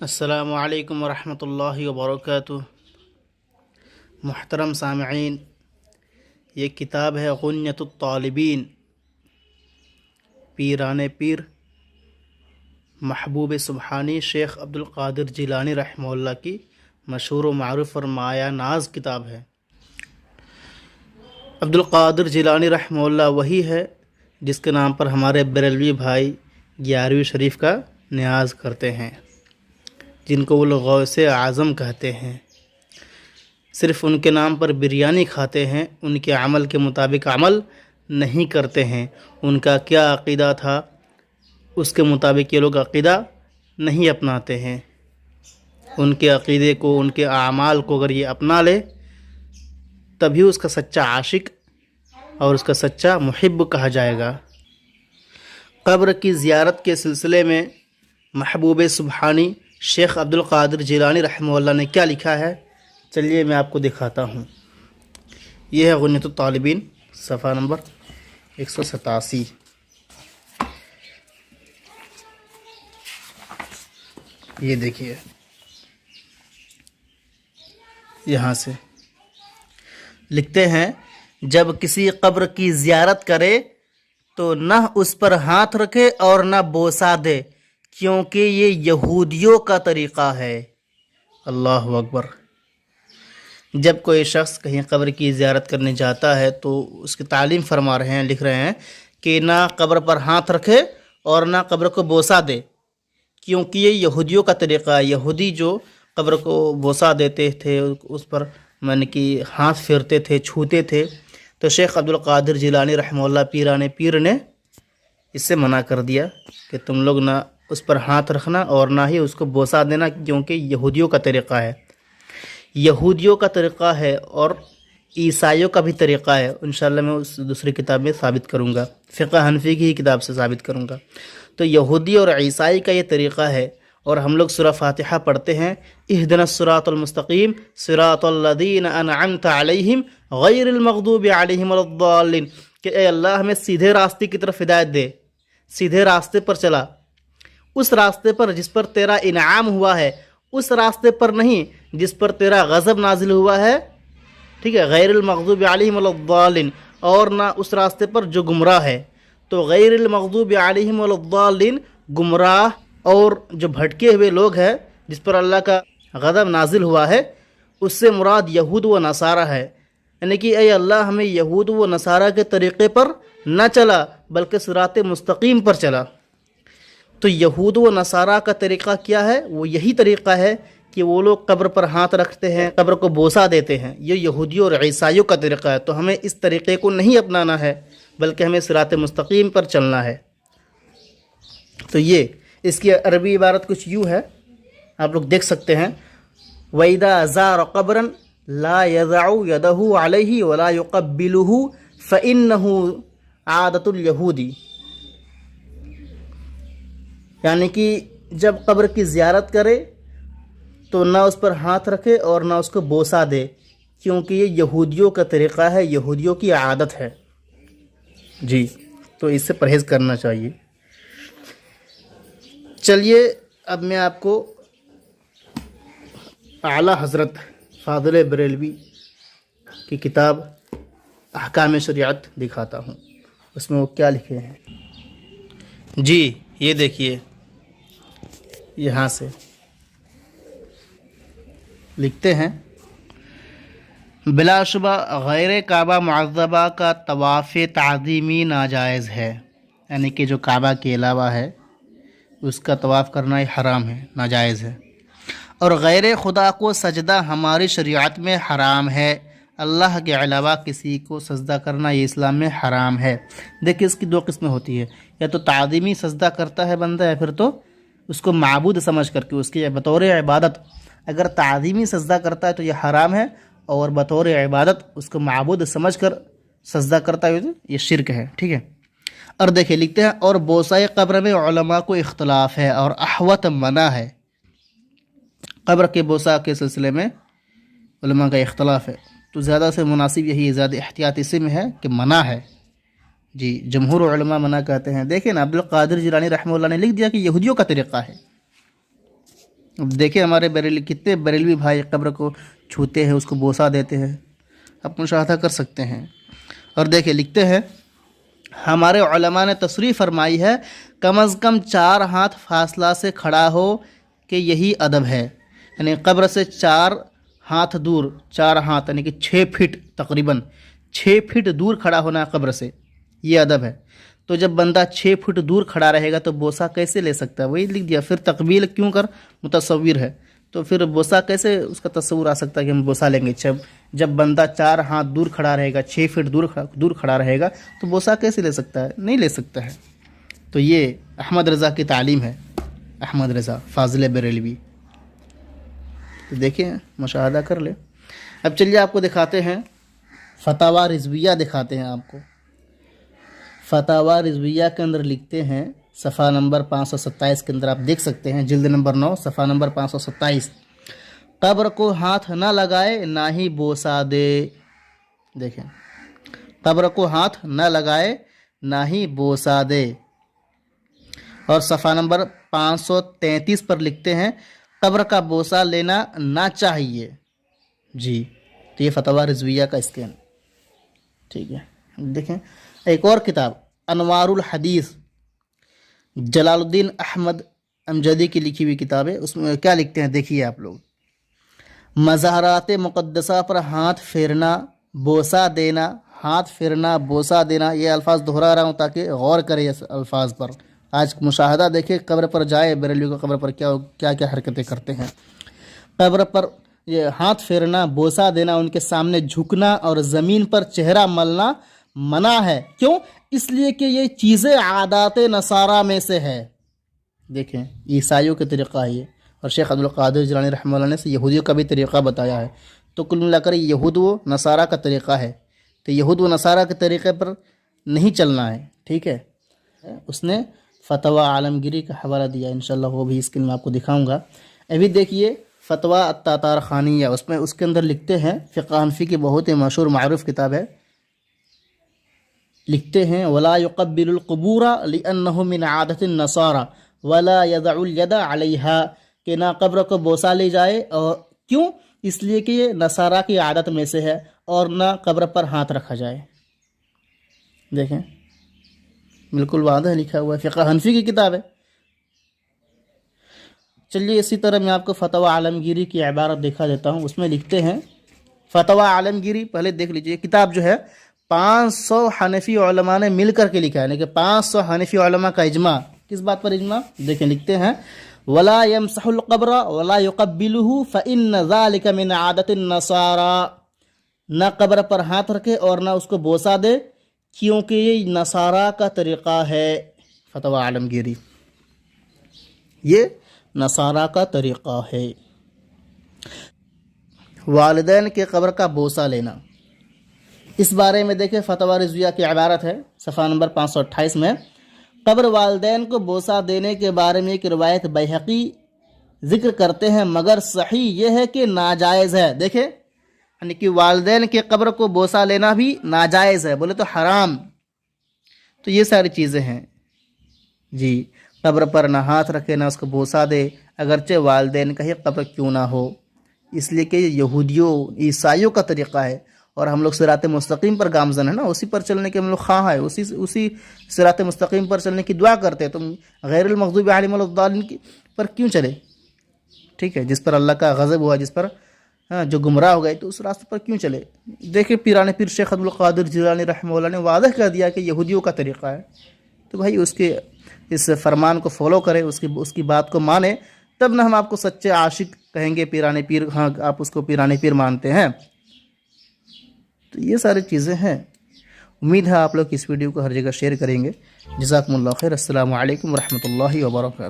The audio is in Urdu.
السلام علیکم ورحمۃ اللہ وبرکاتہ۔ محترم سامعین، یہ کتاب ہے غنیۃ الطالبین، پیران پیر محبوب سبحانی شیخ عبدالقادر جیلانی رحمہ اللہ کی مشہور و معروف اور مایہ ناز کتاب ہے۔ عبدالقادر جیلانی رحمہ اللہ وہی ہے جس کے نام پر ہمارے بریلوی بھائی 11ویں شریف کا نیاز کرتے ہیں، جن کو وہ لوگ غوث اعظم کہتے ہیں۔ صرف ان کے نام پر بریانی کھاتے ہیں، ان کے عمل کے مطابق عمل نہیں کرتے ہیں۔ ان کا کیا عقیدہ تھا اس کے مطابق یہ لوگ عقیدہ نہیں اپناتے ہیں۔ ان کے عقیدے کو، ان کے اعمال کو اگر یہ اپنا لے تبھی اس کا سچا عاشق اور اس کا سچا محب کہا جائے گا۔ قبر کی زیارت کے سلسلے میں محبوب سبحانی شیخ عبدالقادر جیلانی رحمہ اللہ نے کیا لکھا ہے، چلیے میں آپ کو دکھاتا ہوں۔ یہ ہے غنیۃ الطالبین، صفحہ نمبر 187۔ یہ دیکھیے، یہاں سے لکھتے ہیں، جب کسی قبر کی زیارت کرے تو نہ اس پر ہاتھ رکھے اور نہ بوسہ دے، کیونکہ یہ یہودیوں کا طریقہ ہے۔ اللہ اکبر۔ جب کوئی شخص کہیں قبر کی زیارت کرنے جاتا ہے تو اس کی تعلیم فرما رہے ہیں، لکھ رہے ہیں کہ نہ قبر پر ہاتھ رکھے اور نہ قبر کو بوسہ دے، کیونکہ یہ یہودیوں کا طریقہ ہے۔ یہودی جو قبر کو بوسہ دیتے تھے، اس پر کہ ہاتھ پھیرتے تھے، چھوتے تھے، تو شیخ عبدالقادر جیلانی رحمہ اللہ پیران پیر نے اس سے منع کر دیا کہ تم لوگ نہ اس پر ہاتھ رکھنا اور نہ ہی اس کو بوسہ دینا، کیونکہ یہودیوں کا طریقہ ہے۔ یہودیوں کا طریقہ ہے اور عیسائیوں کا بھی طریقہ ہے۔ انشاءاللہ میں اس دوسری کتاب میں ثابت کروں گا، فقہ حنفی کی ہی کتاب سے ثابت کروں گا۔ تو یہودی اور عیسائی کا یہ طریقہ ہے، اور ہم لوگ سورہ فاتحہ پڑھتے ہیں، اہدنا الصراط المستقیم صراط الذین انعمت علیہم غیر المغضوب علیہم ولا الضالین، کہ اے اللہ ہمیں سیدھے راستے کی طرف ہدایت دے، سیدھے راستے پر چلا، اس راستے پر جس پر تیرا انعام ہوا ہے، اس راستے پر نہیں جس پر تیرا غضب نازل ہوا ہے، ٹھیک ہے، غیر المغضوب علیہم ولا الضالین، اور نہ اس راستے پر جو گمراہ ہے۔ تو غیر المغضوب علیہم ولا الضالین گمراہ اور جو بھٹکے ہوئے لوگ ہیں جس پر اللہ کا غضب نازل ہوا ہے، اس سے مراد یہود و نصارہ ہے، یعنی کہ اے اللہ ہمیں یہود و نصارہ کے طریقے پر نہ چلا بلکہ صراط مستقیم پر چلا۔ تو یہود و نصارہ کا طریقہ کیا ہے؟ وہ یہی طریقہ ہے کہ وہ لوگ قبر پر ہاتھ رکھتے ہیں، قبر کو بوسہ دیتے ہیں۔ یہ یہودیوں اور عیسائیوں کا طریقہ ہے، تو ہمیں اس طریقے کو نہیں اپنانا ہے بلکہ ہمیں صراط مستقیم پر چلنا ہے۔ تو یہ اس کی عربی عبارت کچھ یوں ہے، آپ لوگ دیکھ سکتے ہیں، وَإِذَا زَارَ قَبْرًا لَا يَضَعُ يَدَهُ عَلَيْهِ وَلَا يُقَبِّلُهُ فَإِنَّهُ عَادَةُ الْيَهُودِ، یعنی کہ جب قبر کی زیارت کرے تو نہ اس پر ہاتھ رکھے اور نہ اس کو بوسہ دے، کیونکہ یہ یہودیوں کا طریقہ ہے، یہودیوں کی عادت ہے۔ جی، تو اس سے پرہیز کرنا چاہیے۔ چلیے اب میں آپ کو اعلیٰ حضرت فاضل بریلوی کی کتاب احکام شریعت دکھاتا ہوں، اس میں وہ کیا لکھے ہیں۔ جی یہ دیکھیے، یہاں سے لکھتے ہیں، بلا شبہ غیر کعبہ معظمہ کا طواف تعظیمی ناجائز ہے، یعنی کہ جو کعبہ کے علاوہ ہے اس کا طواف کرنا ہی حرام ہے، ناجائز ہے۔ اور غیر خدا کو سجدہ ہماری شریعت میں حرام ہے، اللہ کے علاوہ کسی کو سجدہ کرنا یہ اسلام میں حرام ہے۔ دیکھیں اس کی دو قسمیں ہوتی ہے، یا تو تعظیمی سجدہ کرتا ہے بندہ، یا پھر تو اس کو معبود سمجھ کر کے اس کی بطور عبادت، اگر تعظیمی سجدہ کرتا ہے تو یہ حرام ہے، اور بطور عبادت اس کو معبود سمجھ کر سجدہ کرتا ہے تو یہ شرک ہے، ٹھیک ہے۔ اور دیکھیں لکھتے ہیں، اور بوسہ قبر میں علماء کو اختلاف ہے اور احوط منع ہے۔ قبر کے بوسہ کے سلسلے میں علماء کا اختلاف ہے، تو زیادہ سے مناسب یہی ہے، زیادہ احتیاط اسی میں ہے کہ منع ہے۔ جی، جمہور علماء منع کہتے ہیں۔ دیکھیں نا، عبدالقادر جیلانی رحمہ اللہ نے لکھ دیا کہ یہودیوں کا طریقہ ہے۔ اب دیکھیں ہمارے بریلی کتنے بریلوی بھائی قبر کو چھوتے ہیں، اس کو بوسہ دیتے ہیں، آپ مشاہدہ کر سکتے ہیں۔ اور دیکھیں لکھتے ہیں ہمارے علماء نے تصریح فرمائی ہے کم از کم 4 ہاتھ فاصلہ سے کھڑا ہو کہ یہی ادب ہے، یعنی قبر سے 4 ہاتھ دور، 4 ہاتھ یعنی کہ 6 فٹ، تقریباً 6 فٹ دور کھڑا ہونا ہے قبر سے، یہ ادب ہے۔ تو جب بندہ 6 فٹ دور کھڑا رہے گا تو بوسہ کیسے لے سکتا ہے؟ وہی لکھ دیا، پھر تقبیل کیوں کر متصور ہے، تو پھر بوسہ کیسے اس کا تصور آ سکتا ہے کہ ہم بوسہ لیں گے؟ جب بندہ 4 ہاتھ دور کھڑا رہے گا، 6 فٹ دور کھڑا رہے گا تو بوسہ کیسے لے سکتا ہے؟ نہیں لے سکتا ہے۔ تو یہ احمد رضا کی تعلیم ہے، احمد رضا فاضل بریلوی۔ تو دیکھیں مشاہدہ کر لیں۔ اب چلیے آپ کو دکھاتے ہیں فتاوی رضویہ، دکھاتے ہیں آپ کو۔ فتاوی رضویہ کے اندر لکھتے ہیں صفحہ نمبر 527 کے اندر آپ دیکھ سکتے ہیں، جلد نمبر 9 صفحہ نمبر 527، قبر کو ہاتھ نہ لگائے نہ ہی بوسہ دے۔ دیکھیں قبر کو ہاتھ نہ لگائے نہ ہی بوسہ دے۔ اور صفحہ نمبر 533 پر لکھتے ہیں قبر کا بوسہ لینا نہ چاہیے۔ جی تو یہ فتاوی رضویہ کا اسکین، ٹھیک ہے۔ دیکھیں ایک اور کتاب انوار الحدیث، جلال الدین احمد امجدی کی لکھی ہوئی کتاب ہے، اس میں کیا لکھتے ہیں دیکھیے آپ لوگ۔ مزارات مقدسہ پر ہاتھ پھیرنا، بوسہ دینا، ہاتھ پھیرنا، بوسہ دینا، یہ الفاظ دہرا رہا ہوں تاکہ غور کرے اس الفاظ پر۔ آج مشاہدہ دیکھیں، قبر پر جائے، بریلوی کو قبر پر کیا کیا حرکتیں کرتے ہیں۔ قبر پر یہ ہاتھ پھیرنا، بوسہ دینا، ان کے سامنے جھکنا اور زمین پر چہرہ ملنا منع ہے۔ کیوں؟ اس لیے کہ یہ چیزیں عادات نصارہ میں سے ہے۔ دیکھیں عیسائیوں کے طریقہ ہے یہ، اور شیخ عبدالقادر جیلانی رحمہ اللہ نے سے یہودیوں کا بھی طریقہ بتایا ہے۔ تو کل ملا کر یہود و نصارہ کا طریقہ ہے، تو یہود و نصارہ کے طریقے پر نہیں چلنا ہے، ٹھیک ہے۔ اس نے فتویٰ عالمگیری کا حوالہ دیا، انشاءاللہ وہ بھی اسکرین میں آپ کو دکھاؤں گا۔ ابھی دیکھیے فتویٰ التاتار خانیہ، اس کے اندر لکھتے ہیں، فقہ حنفی کی بہت ہی مشہور معروف کتاب ہے، لکھتے ہیں ولا يقبل القبور لانه من عادت النصارى ولا يضع اليد عليها، کہ نہ قبر کو بوسہ لی جائے، اور کیوں؟ اس لیے کہ یہ نصارہ کی عادت میں سے ہے، اور نہ قبر پر ہاتھ رکھا جائے۔ دیکھیں بالکل واضح لکھا ہوا ہے، فقہ حنفی کی کتاب ہے۔ چلیے اسی طرح میں آپ کو فتویٰ عالمگیری کی عبارت دکھا دیتا ہوں، اس میں لکھتے ہیں فتویٰ عالمگیری، پہلے دیکھ لیجئے، کتاب جو ہے 500 حنفی علماء نے مل کر کے لکھا ہے، یعنی کہ 500 حنفی علماء کا اجماع۔ کس بات پر اجماع؟ دیکھیں لکھتے ہیں ولا يمسح القبر ولا يقبله فإن ذلك من عادت النصارى، نہ قبر پر ہاتھ رکھے اور نہ اس کو بوسہ دے، کیونکہ یہ نصارہ کا طریقہ ہے۔ فتویٰ عالمگیری یہ نصارہ کا طریقہ ہے۔ والدین کے قبر کا بوسہ لینا، اس بارے میں دیکھیں فتویٰ رضویہ کی عبارت ہے صفحہ نمبر 528 میں، قبر والدین کو بوسہ دینے کے بارے میں ایک روایت بیہقی ذکر کرتے ہیں، مگر صحیح یہ ہے کہ ناجائز ہے۔ دیکھیں یعنی کہ والدین کے قبر کو بوسہ لینا بھی ناجائز ہے، بولے تو حرام۔ تو یہ ساری چیزیں ہیں جی، قبر پر نہ ہاتھ رکھے نہ اس کو بوسہ دے، اگرچہ والدین کا ہی قبر کیوں نہ ہو، اس لیے کہ یہودیوں عیسائیوں کا طریقہ ہے، اور ہم لوگ صراط مستقیم پر گامزن ہے نا، اسی پر چلنے کے ہم لوگ خواہاں ہیں، اسی صراط مستقیم پر چلنے کی دعا کرتے ہیں۔ تم غیر المغضوب علیہم ولا الضالین پر کیوں چلے؟ ٹھیک ہے، جس پر اللہ کا غضب ہوا، جس پر جو گمراہ ہو گئے، تو اس راستے پر کیوں چلے؟ دیکھیں پیران پیر شیخ عبدالقادر جیلانی رحمہ اللہ نے واضح کر دیا کہ یہودیوں کا طریقہ ہے، تو بھائی اس کے اس فرمان کو فالو کریں، اس کی بات کو مانیں، تب نہ ہم آپ کو سچے عاشق کہیں گے پیران پیر، ہاں آپ اس کو پیران پیر مانتے ہیں۔ تو یہ ساری چیزیں ہیں۔ امید ہے آپ لوگ اس ویڈیو کو ہر جگہ شیئر کریں گے۔ جزاکم اللہ خیر، السلام علیکم ورحمۃ اللہ وبرکاتہ۔